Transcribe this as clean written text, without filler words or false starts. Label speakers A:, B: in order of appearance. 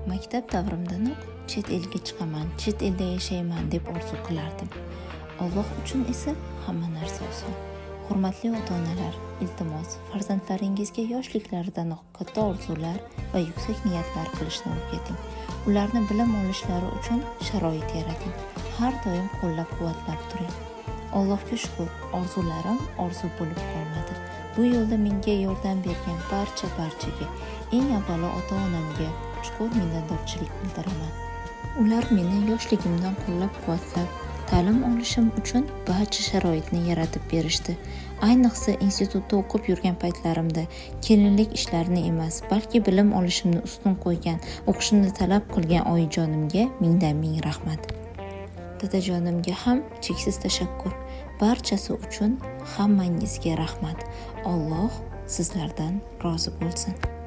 A: Maktab davrimdanoq chet elga chiqaman, chet elda yashayman deb orzu qilardim. Alloh uchun esa hamma narsa oson. Hurmatli ota-onalar, iltimos, farzandlaringizga yoshliklaridanoq katta orzular va yuksak niyatlar qilishni o'rgating. Ularni bilim olishlari uchun sharoit yarating. Har doim qo'llab-quvvatlab turing. Allohga shukr, orzularim orzu bo'lib qolmadi. Bu yo'lda menga yordam bergan barchaga, eng avvalo ota-onamga chuqur minnatdorchilik bildiraman. Ular meni yoshligimdan qo'llab-quvvatlab, ta'lim olishim uchun barcha sharoitni yaratib berishdi. Ayniqsa institutda o'qib yurgan paytlarimda kelinlik ishlarini emas, balki bilim olishimni ustun qo'ygan, o'qishimni talab qilgan oyijonimga mingdan-ming rahmat. Dadajonimga ham cheksiz tashakkur. Barchasi uchun hammangizga rahmat. Alloh sizlardan rozi bo'lsin.